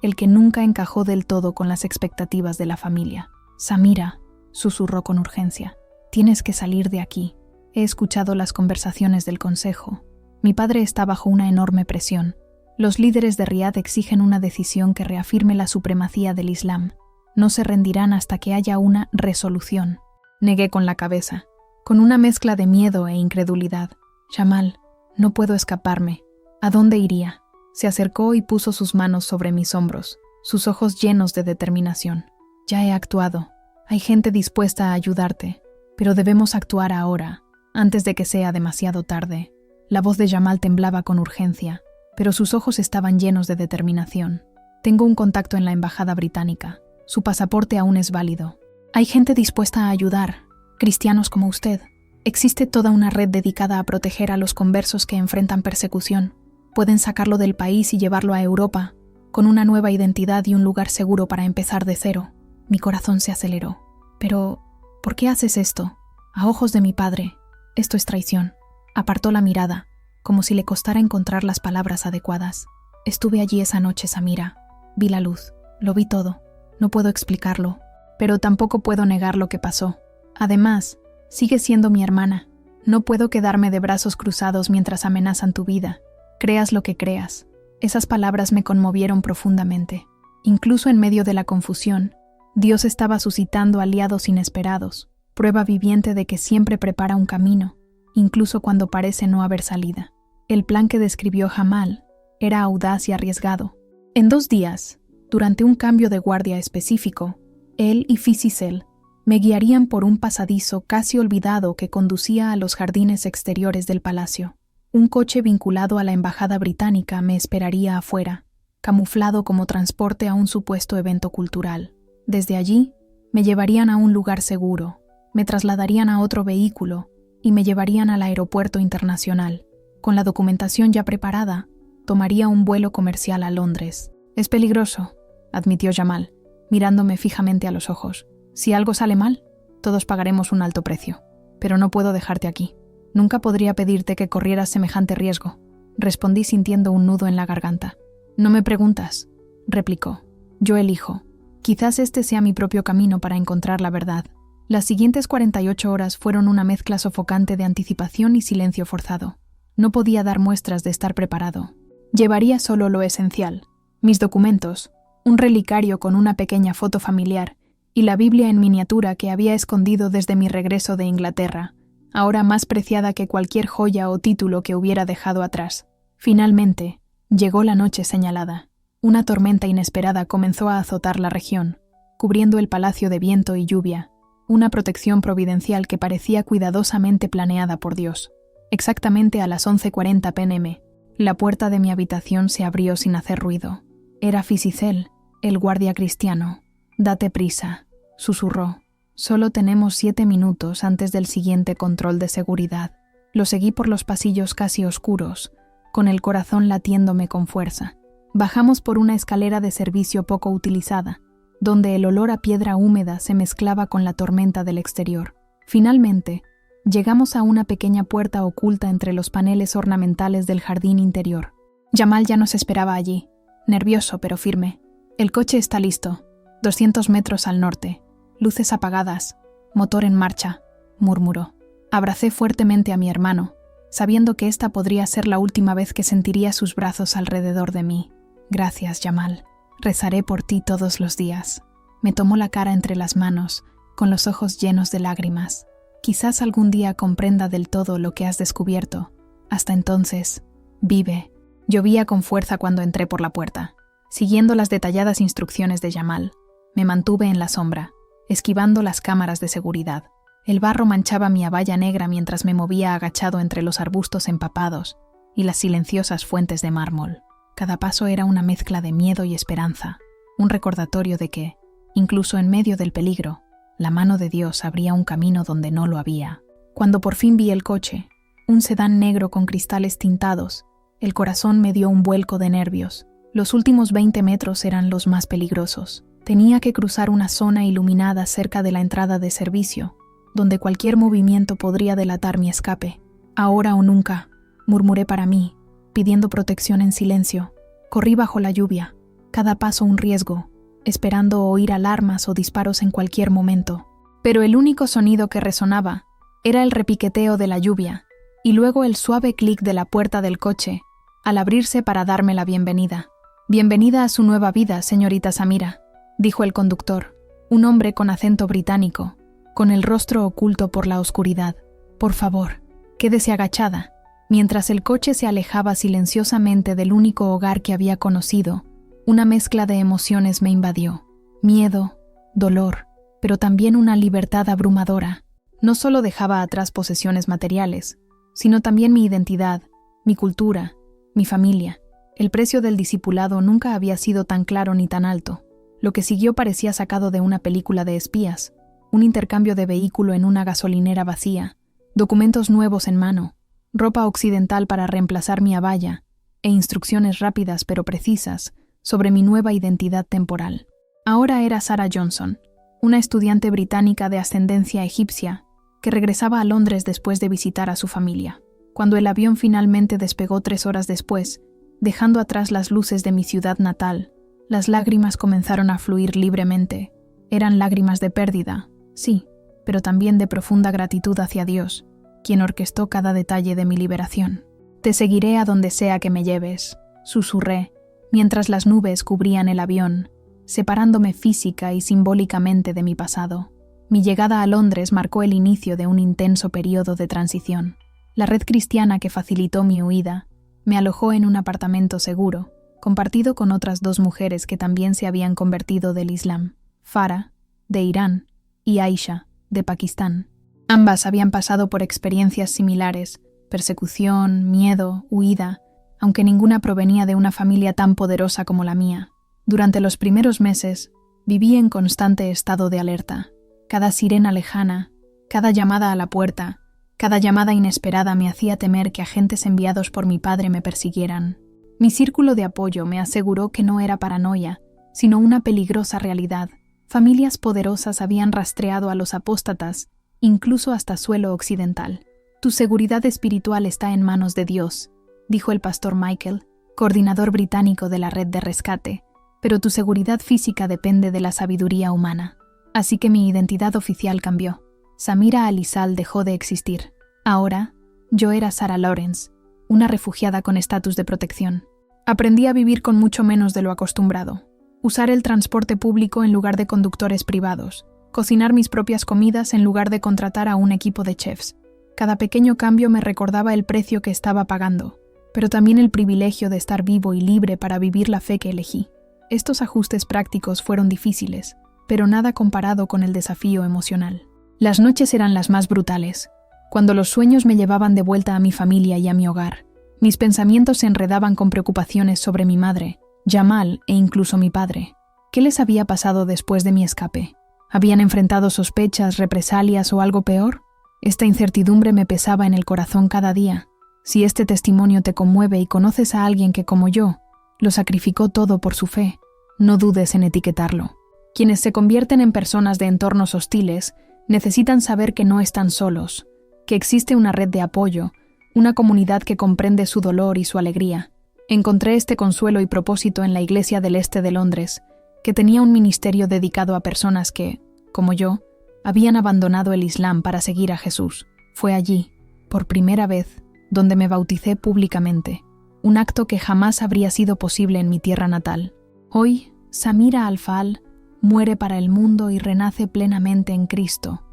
el que nunca encajó del todo con las expectativas de la familia. «Samira», susurró con urgencia, «tienes que salir de aquí. He escuchado las conversaciones del consejo. Mi padre está bajo una enorme presión. Los líderes de Riad exigen una decisión que reafirme la supremacía del Islam. No se rendirán hasta que haya una resolución». Negué con la cabeza, con una mezcla de miedo e incredulidad. «Jamal, no puedo escaparme. ¿A dónde iría?». Se acercó y puso sus manos sobre mis hombros, sus ojos llenos de determinación. «Ya he actuado. Hay gente dispuesta a ayudarte, pero debemos actuar ahora, antes de que sea demasiado tarde». La voz de Jamal temblaba con urgencia, pero sus ojos estaban llenos de determinación. «Tengo un contacto en la embajada británica. Su pasaporte aún es válido. Hay gente dispuesta a ayudar, cristianos como usted. Existe toda una red dedicada a proteger a los conversos que enfrentan persecución. Pueden sacarlo del país y llevarlo a Europa, con una nueva identidad y un lugar seguro para empezar de cero». Mi corazón se aceleró. «Pero, ¿por qué haces esto? A ojos de mi padre, esto es traición». Apartó la mirada, como si le costara encontrar las palabras adecuadas. «Estuve allí esa noche, Samira. Vi la luz, lo vi todo. No puedo explicarlo, pero tampoco puedo negar lo que pasó. Además, sigue siendo mi hermana. No puedo quedarme de brazos cruzados mientras amenazan tu vida. Creas lo que creas. Esas palabras me conmovieron profundamente. Incluso en medio de la confusión, Dios estaba suscitando aliados inesperados, prueba viviente de que siempre prepara un camino, incluso cuando parece no haber salida. El plan que describió Jamal era audaz y arriesgado. En 2 días, durante un cambio de guardia específico, él y Fisicel me guiarían por un pasadizo casi olvidado que conducía a los jardines exteriores del palacio. Un coche vinculado a la embajada británica me esperaría afuera, camuflado como transporte a un supuesto evento cultural. Desde allí, me llevarían a un lugar seguro, me trasladarían a otro vehículo y me llevarían al aeropuerto internacional. Con la documentación ya preparada, tomaría un vuelo comercial a Londres. «Es peligroso», admitió Jamal, mirándome fijamente a los ojos. «Si algo sale mal, todos pagaremos un alto precio. Pero no puedo dejarte aquí. Nunca podría pedirte que corrieras semejante riesgo», respondí sintiendo un nudo en la garganta. «No me preguntas», replicó. «Yo elijo. Quizás este sea mi propio camino para encontrar la verdad». Las siguientes 48 horas fueron una mezcla sofocante de anticipación y silencio forzado. No podía dar muestras de estar preparado. Llevaría solo lo esencial: mis documentos, un relicario con una pequeña foto familiar y la Biblia en miniatura que había escondido desde mi regreso de Inglaterra, ahora más preciada que cualquier joya o título que hubiera dejado atrás. Finalmente, llegó la noche señalada. Una tormenta inesperada comenzó a azotar la región, cubriendo el palacio de viento y lluvia, una protección providencial que parecía cuidadosamente planeada por Dios. Exactamente a las 11:40 p.m., la puerta de mi habitación se abrió sin hacer ruido. Era Fisicel, el guardia cristiano. «Date prisa», susurró. «Solo tenemos 7 minutos antes del siguiente control de seguridad». Lo seguí por los pasillos casi oscuros, con el corazón latiéndome con fuerza. Bajamos por una escalera de servicio poco utilizada, donde el olor a piedra húmeda se mezclaba con la tormenta del exterior. Finalmente, llegamos a una pequeña puerta oculta entre los paneles ornamentales del jardín interior. Jamal ya nos esperaba allí, nervioso pero firme. «El coche está listo. 200 metros al norte. Luces apagadas. Motor en marcha», murmuró. Abracé fuertemente a mi hermano, sabiendo que esta podría ser la última vez que sentiría sus brazos alrededor de mí. «Gracias, Jamal. Rezaré por ti todos los días». Me tomó la cara entre las manos, con los ojos llenos de lágrimas. «Quizás algún día comprenda del todo lo que has descubierto. Hasta entonces, vive». Llovía con fuerza cuando entré por la puerta. Siguiendo las detalladas instrucciones de Jamal, me mantuve en la sombra, esquivando las cámaras de seguridad. El barro manchaba mi abaya negra mientras me movía agachado entre los arbustos empapados y las silenciosas fuentes de mármol. Cada paso era una mezcla de miedo y esperanza, un recordatorio de que, incluso en medio del peligro, la mano de Dios abría un camino donde no lo había. Cuando por fin vi el coche, un sedán negro con cristales tintados, el corazón me dio un vuelco de nervios. Los últimos 20 metros eran los más peligrosos. Tenía que cruzar una zona iluminada cerca de la entrada de servicio, donde cualquier movimiento podría delatar mi escape. «Ahora o nunca», murmuré para mí, pidiendo protección en silencio. Corrí bajo la lluvia, cada paso un riesgo, esperando oír alarmas o disparos en cualquier momento. Pero el único sonido que resonaba era el repiqueteo de la lluvia y luego el suave clic de la puerta del coche al abrirse para darme la bienvenida. «Bienvenida a su nueva vida, señorita Samira», dijo el conductor, un hombre con acento británico, con el rostro oculto por la oscuridad. «Por favor, quédese agachada». Mientras el coche se alejaba silenciosamente del único hogar que había conocido, una mezcla de emociones me invadió. Miedo, dolor, pero también una libertad abrumadora. No solo dejaba atrás posesiones materiales, sino también mi identidad, mi cultura, mi familia. El precio del discipulado nunca había sido tan claro ni tan alto. Lo que siguió parecía sacado de una película de espías, un intercambio de vehículo en una gasolinera vacía, documentos nuevos en mano, ropa occidental para reemplazar mi abaya, e instrucciones rápidas pero precisas sobre mi nueva identidad temporal. Ahora era Sarah Johnson, una estudiante británica de ascendencia egipcia que regresaba a Londres después de visitar a su familia. Cuando el avión finalmente despegó 3 horas después, dejando atrás las luces de mi ciudad natal, Las lágrimas comenzaron a fluir libremente. Eran lágrimas de pérdida, sí, pero también de profunda gratitud hacia Dios, quien orquestó cada detalle de mi liberación. «Te seguiré a donde sea que me lleves», susurré, mientras las nubes cubrían el avión, separándome física y simbólicamente de mi pasado. Mi llegada a Londres marcó el inicio de un intenso periodo de transición. La red cristiana que facilitó mi huida me alojó en un apartamento seguro, compartido con otras 2 mujeres que también se habían convertido del Islam, Farah, de Irán, y Aisha, de Pakistán. Ambas habían pasado por experiencias similares, persecución, miedo, huida, aunque ninguna provenía de una familia tan poderosa como la mía. Durante los primeros meses, viví en constante estado de alerta. Cada sirena lejana, cada llamada a la puerta, cada llamada inesperada me hacía temer que agentes enviados por mi padre me persiguieran. Mi círculo de apoyo me aseguró que no era paranoia, sino una peligrosa realidad. Familias poderosas habían rastreado a los apóstatas, incluso hasta suelo occidental. «Tu seguridad espiritual está en manos de Dios», dijo el pastor Michael, coordinador británico de la red de rescate, «pero tu seguridad física depende de la sabiduría humana». Así que mi identidad oficial cambió. Samira Alisal dejó de existir. Ahora, yo era Sarah Lawrence, una refugiada con estatus de protección. Aprendí a vivir con mucho menos de lo acostumbrado. Usar el transporte público en lugar de conductores privados. Cocinar mis propias comidas en lugar de contratar a un equipo de chefs. Cada pequeño cambio me recordaba el precio que estaba pagando, pero también el privilegio de estar vivo y libre para vivir la fe que elegí. Estos ajustes prácticos fueron difíciles, pero nada comparado con el desafío emocional. Las noches eran las más brutales, cuando los sueños me llevaban de vuelta a mi familia y a mi hogar. Mis pensamientos se enredaban con preocupaciones sobre mi madre, Jamal e incluso mi padre. ¿Qué les había pasado después de mi escape? ¿Habían enfrentado sospechas, represalias o algo peor? Esta incertidumbre me pesaba en el corazón cada día. Si este testimonio te conmueve y conoces a alguien que, como yo, lo sacrificó todo por su fe, no dudes en etiquetarlo. Quienes se convierten en personas de entornos hostiles necesitan saber que no están solos, que existe una red de apoyo, una comunidad que comprende su dolor y su alegría. Encontré este consuelo y propósito en la Iglesia del Este de Londres, que tenía un ministerio dedicado a personas que, como yo, habían abandonado el Islam para seguir a Jesús. Fue allí, por primera vez, donde me bauticé públicamente, un acto que jamás habría sido posible en mi tierra natal. Hoy, Samira Al-Fal muere para el mundo y renace plenamente en Cristo,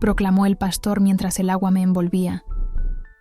proclamó el pastor mientras el agua me envolvía.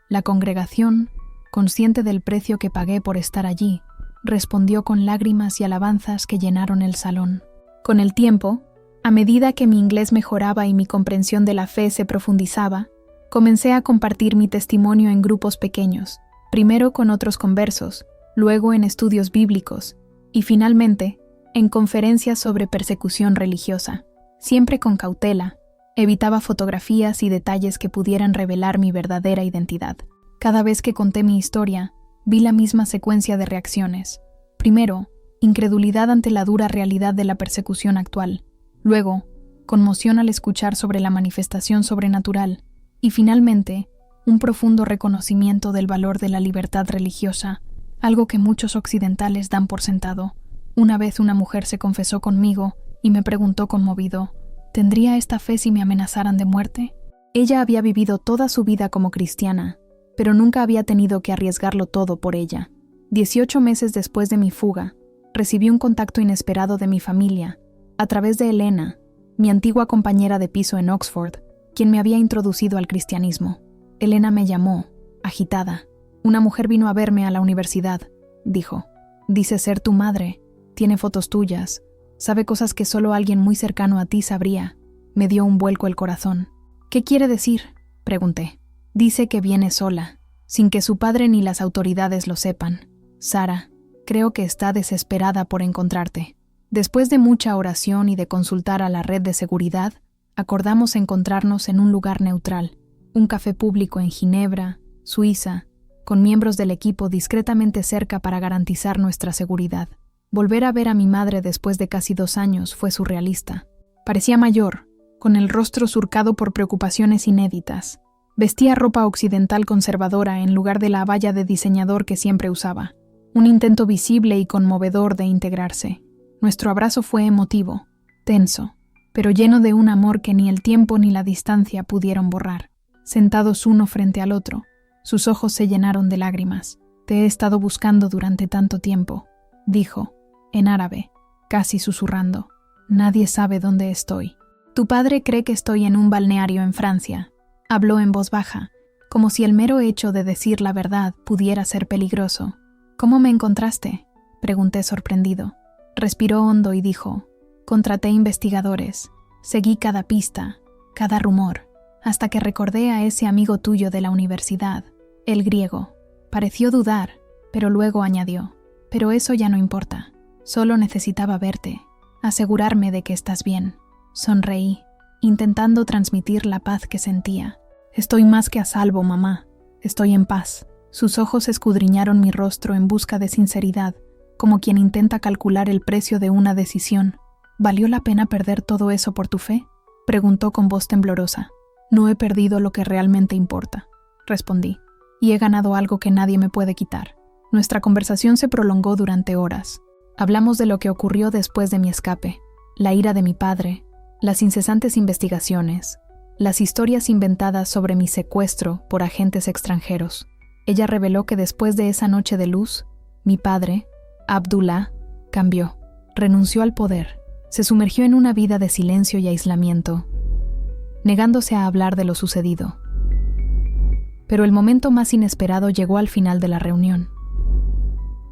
La congregación, consciente del precio que pagué por estar allí, respondió con lágrimas y alabanzas que llenaron el salón. Con el tiempo, a medida que mi inglés mejoraba y mi comprensión de la fe se profundizaba, comencé a compartir mi testimonio en grupos pequeños, primero con otros conversos, luego en estudios bíblicos y finalmente en conferencias sobre persecución religiosa. Siempre con cautela, evitaba fotografías y detalles que pudieran revelar mi verdadera identidad. Cada vez que conté mi historia, vi la misma secuencia de reacciones. Primero, incredulidad ante la dura realidad de la persecución actual. Luego, conmoción al escuchar sobre la manifestación sobrenatural. Y finalmente, un profundo reconocimiento del valor de la libertad religiosa, algo que muchos occidentales dan por sentado. Una vez una mujer se confesó conmigo y me preguntó conmovido, ¿tendría esta fe si me amenazaran de muerte? Ella había vivido toda su vida como cristiana, pero nunca había tenido que arriesgarlo todo por ella. 18 meses después de mi fuga, recibí un contacto inesperado de mi familia, a través de Elena, mi antigua compañera de piso en Oxford, quien me había introducido al cristianismo. Elena me llamó, agitada. «Una mujer vino a verme a la universidad», dijo. «Dice ser tu madre, tiene fotos tuyas, sabe cosas que solo alguien muy cercano a ti sabría». Me dio un vuelco el corazón. «¿Qué quiere decir?», pregunté. «Dice que viene sola, sin que su padre ni las autoridades lo sepan. Sara, creo que está desesperada por encontrarte». Después de mucha oración y de consultar a la red de seguridad, acordamos encontrarnos en un lugar neutral, un café público en Ginebra, Suiza, con miembros del equipo discretamente cerca para garantizar nuestra seguridad. Volver a ver a mi madre después de casi 2 años fue surrealista. Parecía mayor, con el rostro surcado por preocupaciones inéditas. Vestía ropa occidental conservadora en lugar de la abaya de diseñador que siempre usaba. Un intento visible y conmovedor de integrarse. Nuestro abrazo fue emotivo, tenso, pero lleno de un amor que ni el tiempo ni la distancia pudieron borrar. Sentados uno frente al otro, sus ojos se llenaron de lágrimas. «Te he estado buscando durante tanto tiempo», dijo, en árabe, casi susurrando. «Nadie sabe dónde estoy. Tu padre cree que estoy en un balneario en Francia», habló en voz baja, como si el mero hecho de decir la verdad pudiera ser peligroso. «¿Cómo me encontraste?», pregunté sorprendido. Respiró hondo y dijo, «Contraté investigadores, seguí cada pista, cada rumor, hasta que recordé a ese amigo tuyo de la universidad, el griego». Pareció dudar, pero luego añadió, «Pero eso ya no importa. Solo necesitaba verte, asegurarme de que estás bien». Sonreí, intentando transmitir la paz que sentía. «Estoy más que a salvo, mamá. Estoy en paz». Sus ojos escudriñaron mi rostro en busca de sinceridad, como quien intenta calcular el precio de una decisión. «¿Valió la pena perder todo eso por tu fe?», preguntó con voz temblorosa. «No he perdido lo que realmente importa», respondí, «y he ganado algo que nadie me puede quitar». Nuestra conversación se prolongó durante horas. Hablamos de lo que ocurrió después de mi escape, la ira de mi padre, las incesantes investigaciones, las historias inventadas sobre mi secuestro por agentes extranjeros. Ella reveló que después de esa noche de luz, mi padre, Abdullah, cambió, renunció al poder, se sumergió en una vida de silencio y aislamiento, negándose a hablar de lo sucedido. Pero el momento más inesperado llegó al final de la reunión.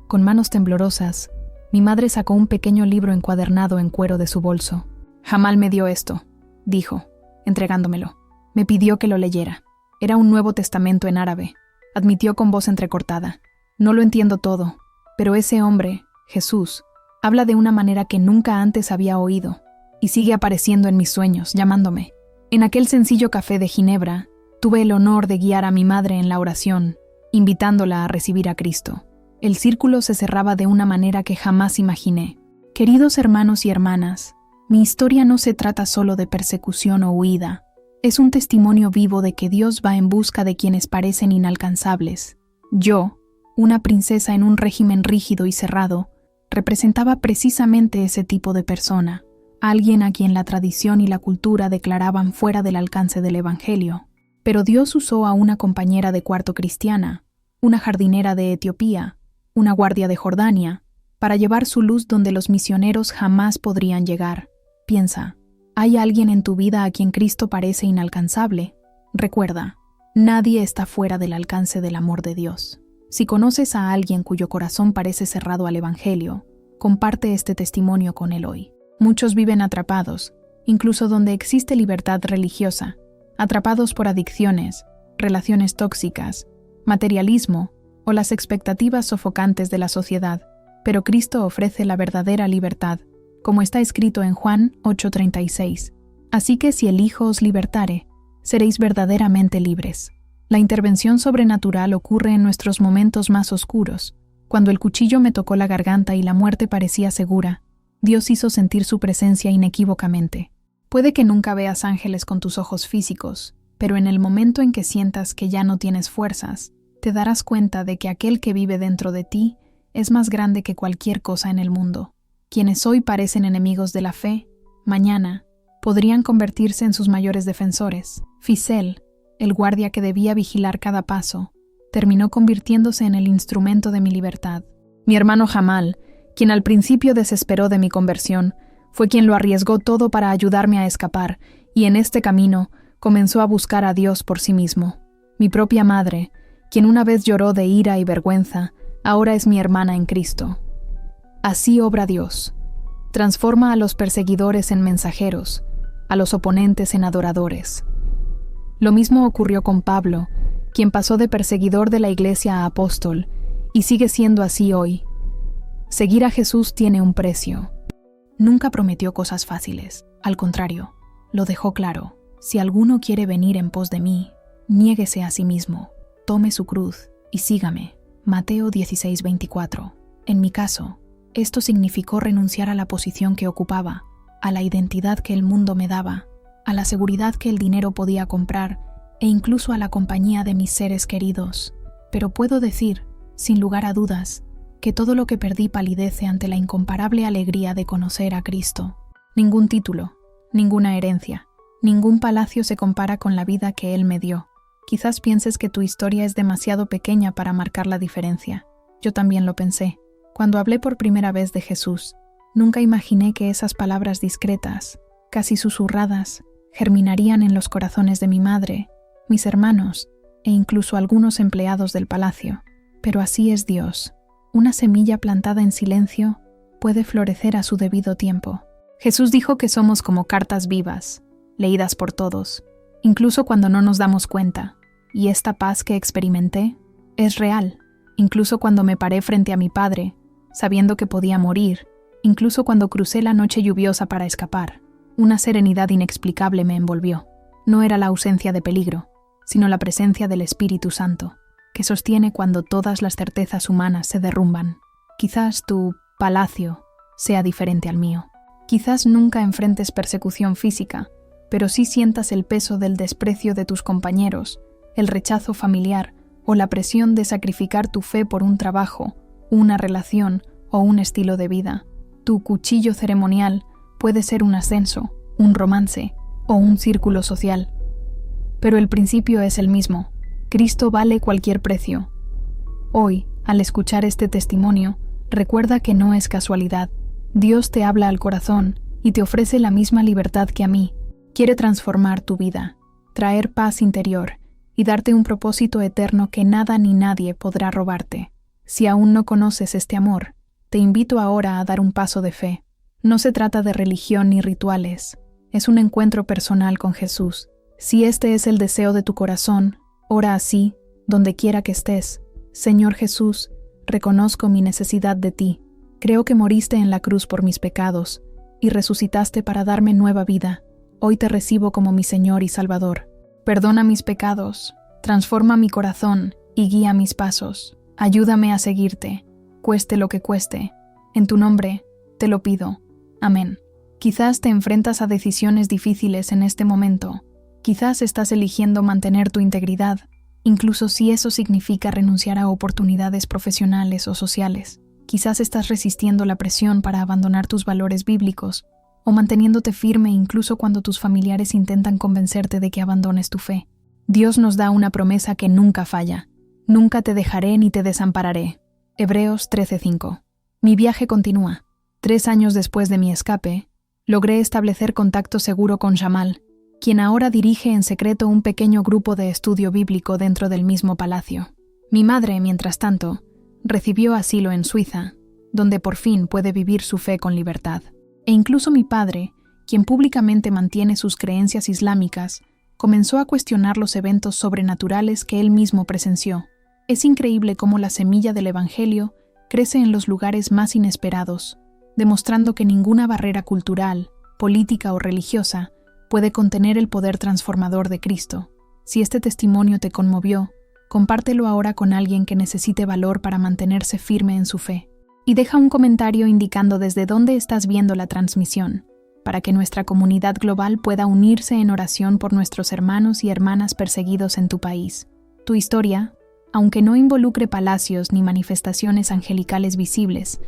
Con manos temblorosas, mi madre sacó un pequeño libro encuadernado en cuero de su bolso. «Jamal me dio esto», dijo, entregándomelo. Me pidió que lo leyera. Era un Nuevo Testamento en árabe, admitió con voz entrecortada. «No lo entiendo todo, pero ese hombre, Jesús, habla de una manera que nunca antes había oído, y sigue apareciendo en mis sueños, llamándome. En aquel sencillo café de Ginebra, tuve el honor de guiar a mi madre en la oración, invitándola a recibir a Cristo. El círculo se cerraba de una manera que jamás imaginé. Queridos hermanos y hermanas, mi historia no se trata solo de persecución o huida. Es un testimonio vivo de que Dios va en busca de quienes parecen inalcanzables. Yo, una princesa en un régimen rígido y cerrado, representaba precisamente ese tipo de persona, alguien a quien la tradición y la cultura declaraban fuera del alcance del Evangelio. Pero Dios usó a una compañera de cuarto cristiana, una jardinera de Etiopía, una guardia de Jordania, para llevar su luz donde los misioneros jamás podrían llegar. Piensa, ¿hay alguien en tu vida a quien Cristo parece inalcanzable? Recuerda, nadie está fuera del alcance del amor de Dios. Si conoces a alguien cuyo corazón parece cerrado al Evangelio, comparte este testimonio con él hoy. Muchos viven atrapados, incluso donde existe libertad religiosa, atrapados por adicciones, relaciones tóxicas, materialismo o las expectativas sofocantes de la sociedad, pero Cristo ofrece la verdadera libertad, como está escrito en Juan 8:36. Así que si el Hijo os libertare, seréis verdaderamente libres. La intervención sobrenatural ocurre en nuestros momentos más oscuros. Cuando el cuchillo me tocó la garganta y la muerte parecía segura, Dios hizo sentir su presencia inequívocamente. Puede que nunca veas ángeles con tus ojos físicos, pero en el momento en que sientas que ya no tienes fuerzas, te darás cuenta de que aquel que vive dentro de ti es más grande que cualquier cosa en el mundo. Quienes hoy parecen enemigos de la fe, mañana podrían convertirse en sus mayores defensores. Fisel, el guardia que debía vigilar cada paso, terminó convirtiéndose en el instrumento de mi libertad. Mi hermano Jamal, quien al principio desesperó de mi conversión, fue quien lo arriesgó todo para ayudarme a escapar, y en este camino comenzó a buscar a Dios por sí mismo. Mi propia madre, quien una vez lloró de ira y vergüenza, ahora es mi hermana en Cristo. Así obra Dios. Transforma a los perseguidores en mensajeros, a los oponentes en adoradores. Lo mismo ocurrió con Pablo, quien pasó de perseguidor de la iglesia a apóstol, y sigue siendo así hoy. Seguir a Jesús tiene un precio. Nunca prometió cosas fáciles, al contrario, lo dejó claro. Si alguno quiere venir en pos de mí, niéguese a sí mismo, tome su cruz y sígame. Mateo 16:24. En mi caso, esto significó renunciar a la posición que ocupaba, a la identidad que el mundo me daba, a la seguridad que el dinero podía comprar e incluso a la compañía de mis seres queridos. Pero puedo decir, sin lugar a dudas, que todo lo que perdí palidece ante la incomparable alegría de conocer a Cristo. Ningún título, ninguna herencia, ningún palacio se compara con la vida que Él me dio. Quizás pienses que tu historia es demasiado pequeña para marcar la diferencia. Yo también lo pensé. Cuando hablé por primera vez de Jesús, nunca imaginé que esas palabras discretas, casi susurradas, germinarían en los corazones de mi madre, mis hermanos e incluso algunos empleados del palacio. Pero así es Dios. Una semilla plantada en silencio puede florecer a su debido tiempo. Jesús dijo que somos como cartas vivas, leídas por todos, incluso cuando no nos damos cuenta. Y esta paz que experimenté es real, incluso cuando me paré frente a mi padre, sabiendo que podía morir, incluso cuando crucé la noche lluviosa para escapar. Una serenidad inexplicable me envolvió. No era la ausencia de peligro, sino la presencia del Espíritu Santo, que sostiene cuando todas las certezas humanas se derrumban. Quizás tu palacio sea diferente al mío. Quizás nunca enfrentes persecución física, pero sí sientas el peso del desprecio de tus compañeros, el rechazo familiar o la presión de sacrificar tu fe por un trabajo, una relación o un estilo de vida. Tu cuchillo ceremonial puede ser un ascenso, un romance o un círculo social. Pero el principio es el mismo. Cristo vale cualquier precio. Hoy, al escuchar este testimonio, recuerda que no es casualidad. Dios te habla al corazón y te ofrece la misma libertad que a mí. Quiere transformar tu vida, traer paz interior y darte un propósito eterno que nada ni nadie podrá robarte. Si aún no conoces este amor, te invito ahora a dar un paso de fe. No se trata de religión ni rituales, es un encuentro personal con Jesús. Si este es el deseo de tu corazón, ora así, donde quiera que estés. Señor Jesús, reconozco mi necesidad de ti. Creo que moriste en la cruz por mis pecados y resucitaste para darme nueva vida. Hoy te recibo como mi Señor y Salvador. Perdona mis pecados, transforma mi corazón y guía mis pasos. Ayúdame a seguirte, cueste lo que cueste. En tu nombre, te lo pido. Amén. Quizás te enfrentas a decisiones difíciles en este momento. Quizás estás eligiendo mantener tu integridad, incluso si eso significa renunciar a oportunidades profesionales o sociales. Quizás estás resistiendo la presión para abandonar tus valores bíblicos, o manteniéndote firme incluso cuando tus familiares intentan convencerte de que abandones tu fe. Dios nos da una promesa que nunca falla. Nunca te dejaré ni te desampararé. Hebreos 13:5. Mi viaje continúa. 3 años después de mi escape, logré establecer contacto seguro con Shamal, quien ahora dirige en secreto un pequeño grupo de estudio bíblico dentro del mismo palacio. Mi madre, mientras tanto, recibió asilo en Suiza, donde por fin puede vivir su fe con libertad. E incluso mi padre, quien públicamente mantiene sus creencias islámicas, comenzó a cuestionar los eventos sobrenaturales que él mismo presenció. Es increíble cómo la semilla del Evangelio crece en los lugares más inesperados, demostrando que ninguna barrera cultural, política o religiosa puede contener el poder transformador de Cristo. Si este testimonio te conmovió, compártelo ahora con alguien que necesite valor para mantenerse firme en su fe. Y deja un comentario indicando desde dónde estás viendo la transmisión, para que nuestra comunidad global pueda unirse en oración por nuestros hermanos y hermanas perseguidos en tu país. Tu historia, aunque no involucre palacios ni manifestaciones angelicales visibles,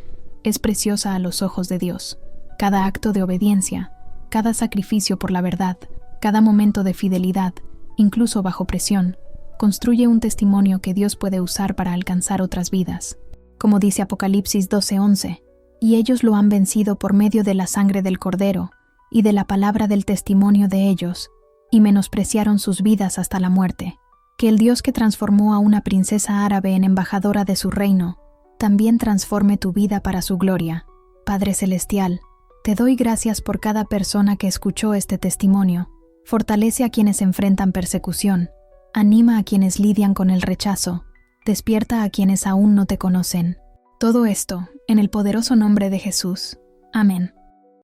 es preciosa a los ojos de Dios. Cada acto de obediencia, cada sacrificio por la verdad, cada momento de fidelidad, incluso bajo presión, construye un testimonio que Dios puede usar para alcanzar otras vidas. Como dice Apocalipsis 12:11, y ellos lo han vencido por medio de la sangre del Cordero y de la palabra del testimonio de ellos, y menospreciaron sus vidas hasta la muerte. Que el Dios que transformó a una princesa árabe en embajadora de su reino, también transforme tu vida para su gloria. Padre Celestial, te doy gracias por cada persona que escuchó este testimonio. Fortalece a quienes enfrentan persecución, anima a quienes lidian con el rechazo, despierta a quienes aún no te conocen. Todo esto en el poderoso nombre de Jesús. Amén.